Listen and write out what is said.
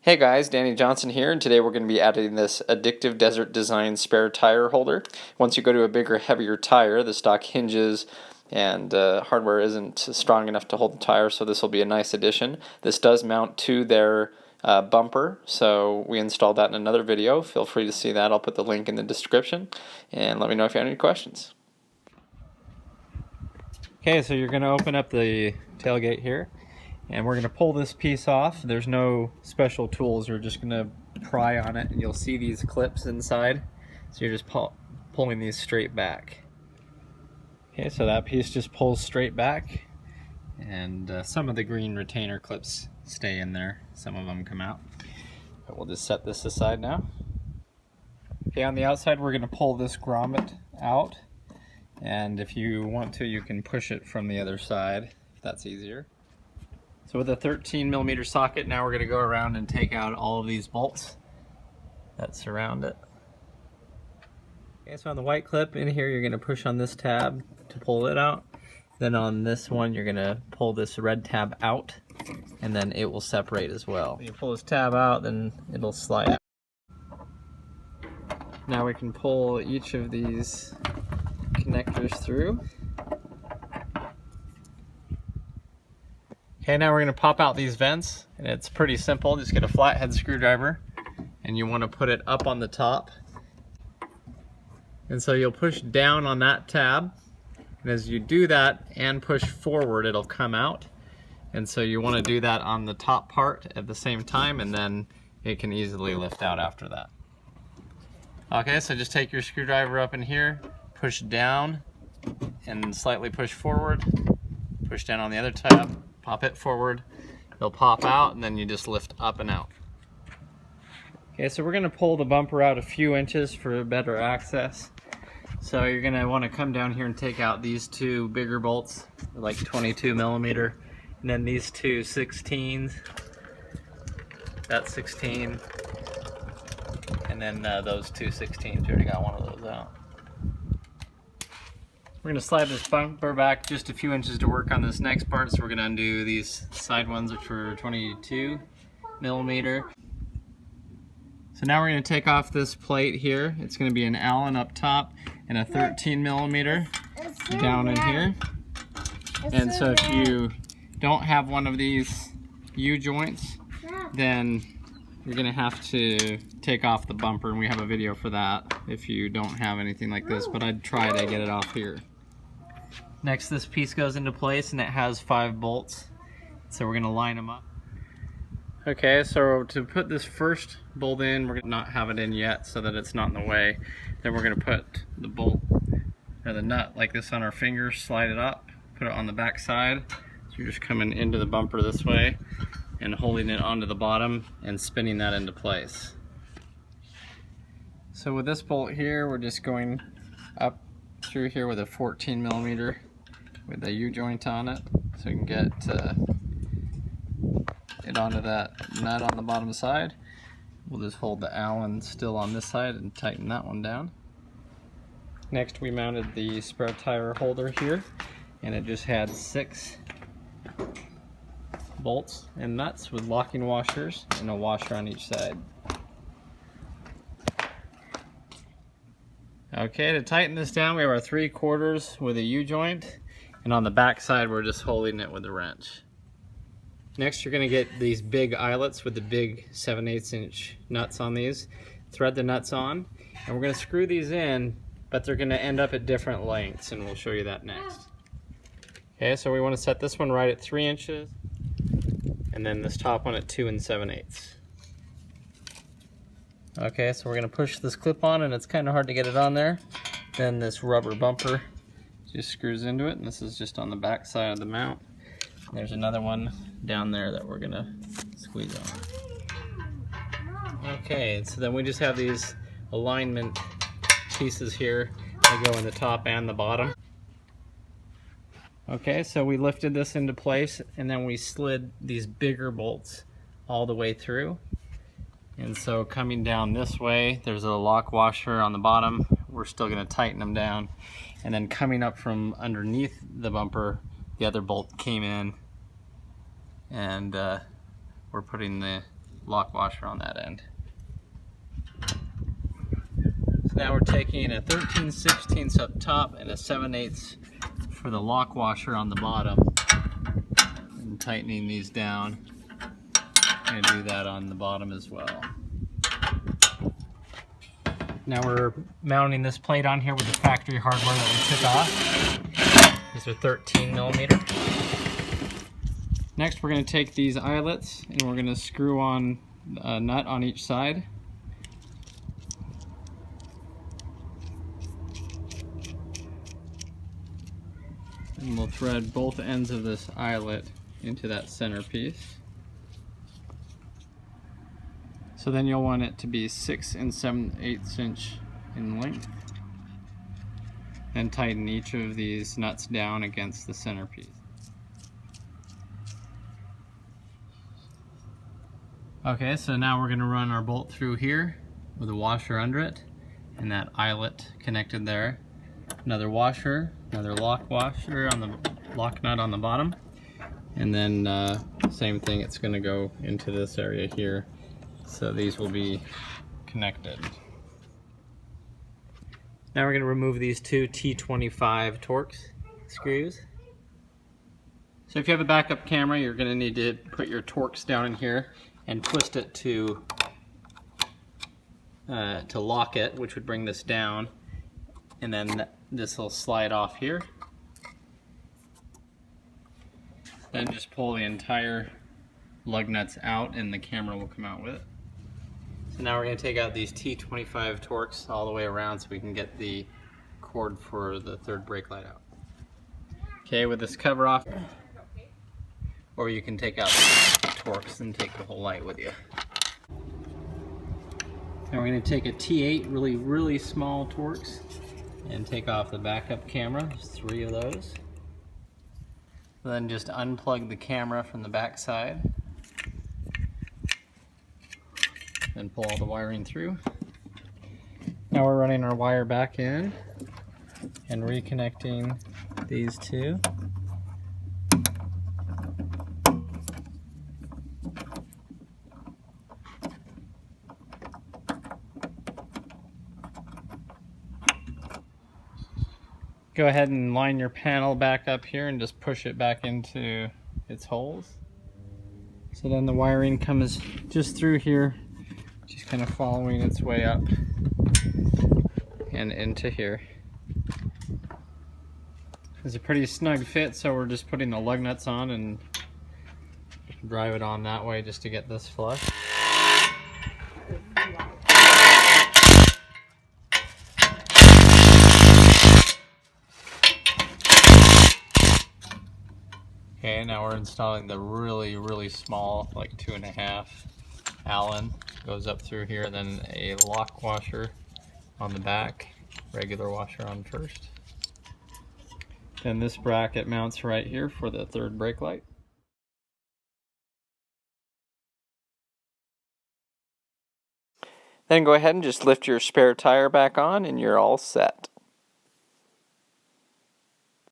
Hey guys, Danny Johnson here, and today we're going to be adding this Addictive Desert Designs spare tire holder. Once you go to a bigger, heavier tire, the stock hinges and hardware isn't strong enough to hold the tire, so this will be a nice addition. This does mount to their bumper, so we installed that in another video. Feel free to see that. I'll put the link in the description, and let me know if you have any questions. Okay, so you're going to open up the tailgate here. And we're going to pull this piece off. There's no special tools. We're just going to pry on it, and you'll see these clips inside. So you're just pulling these straight back. Okay, so that piece just pulls straight back, and some of the green retainer clips stay in there. Some of them come out. But we'll just set this aside now. Okay, on the outside we're going to pull this grommet out, and if you want to, you can push it from the other side if that's easier. So with a 13mm socket, now we're going to go around and take out all of these bolts that surround it. Okay, so on the white clip in here, you're going to push on this tab to pull it out. Then on this one, you're going to pull this red tab out, and then it will separate as well. When you pull this tab out, then it'll slide out. Now we can pull each of these connectors through. Okay, now we're going to pop out these vents, and it's pretty simple. Just get a flathead screwdriver, and you want to put it up on the top. And so you'll push down on that tab, and as you do that and push forward, it'll come out. And so you want to do that on the top part at the same time, and then it can easily lift out after that. Okay, so just take your screwdriver up in here, push down, and slightly push forward. Push down on the other tab. Pop it forward, it'll pop out, and then you just lift up and out. Okay, so we're going to pull the bumper out a few inches for better access. So you're going to want to come down here and take out these two bigger bolts, like 22mm, and then these two 16s, that's 16, and then those two 16s, you already got one of those out. We're going to slide this bumper back just a few inches to work on this next part, so we're going to undo these side ones, which were 22mm. So now we're going to take off this plate here. It's going to be an Allen up top and a 13mm down in here. And so if you don't have one of these U-joints, then you're going to have to take off the bumper, and we have a video for that if you don't have anything like this, but I'd try to get it off here. Next, this piece goes into place, and it has 5 bolts, so we're going to line them up. Okay, so to put this first bolt in, we're going to not have it in yet so that it's not in the way. Then we're going to put the bolt or the nut like this on our fingers, slide it up, put it on the back side. So you're just coming into the bumper this way and holding it onto the bottom and spinning that into place. So with this bolt here, we're just going up through here with a 14mm with a U-joint on it, so we can get it onto that nut on the bottom side. We'll just hold the Allen still on this side and tighten that one down. Next, we mounted the spare tire holder here, and it just had 6 bolts and nuts with locking washers and a washer on each side. Okay, to tighten this down, we have our 3/4 with a U-joint, and on the back side we're just holding it with a wrench. Next, you're going to get these big eyelets with the big 7/8 inch nuts on these. Thread the nuts on, and we're going to screw these in, but they're going to end up at different lengths, and we'll show you that next. Okay, so we want to set this one right at 3 inches, and then this top one at 2 7/8. Okay, so we're going to push this clip on, and it's kind of hard to get it on there. Then this rubber bumper just screws into it, and this is just on the back side of the mount. And there's another one down there that we're going to squeeze on. Okay, so then we just have these alignment pieces here that go in the top and the bottom. Okay, so we lifted this into place, and then we slid these bigger bolts all the way through. And so coming down this way, there's a lock washer on the bottom. We're still going to tighten them down. And then coming up from underneath the bumper, the other bolt came in, and we're putting the lock washer on that end. So now we're taking a 13/16 up top and a 7/8 for the lock washer on the bottom and tightening these down. I'm going to do that on the bottom as well. Now we're mounting this plate on here with the factory hardware that we took off. These are 13mm. Next we're going to take these eyelets and we're going to screw on a nut on each side. And we'll thread both ends of this eyelet into that center piece. So then you'll want it to be 6 7/8 inch in length. And tighten each of these nuts down against the center piece. Okay, so now we're going to run our bolt through here with a washer under it and that eyelet connected there. Another washer, another lock washer on the lock nut on the bottom. And then same thing, it's going to go into this area here. So these will be connected. Now we're going to remove these two T25 Torx screws. So if you have a backup camera, you're going to need to put your Torx down in here and twist it to lock it, which would bring this down. And then this will slide off here. Then just pull the entire lug nuts out and the camera will come out with it. So now we're going to take out these T25 Torx all the way around so we can get the cord for the third brake light out. Okay, with this cover off, or you can take out the Torx and take the whole light with you. Now we're going to take a T8, really small Torx, and take off the backup camera. There's 3 of those. Then just unplug the camera from the back side. Then pull all the wiring through. Now we're running our wire back in and reconnecting these two. Go ahead and line your panel back up here and just push it back into its holes. So then the wiring comes just through here, just kind of following its way up and into here. It's a pretty snug fit, so we're just putting the lug nuts on and drive it on that way just to get this flush. Okay, now we're installing the really small, like 2.5 Allen. Goes up through here, then a lock washer on the back, regular washer on first. Then this bracket mounts right here for the third brake light. Then go ahead and just lift your spare tire back on and you're all set.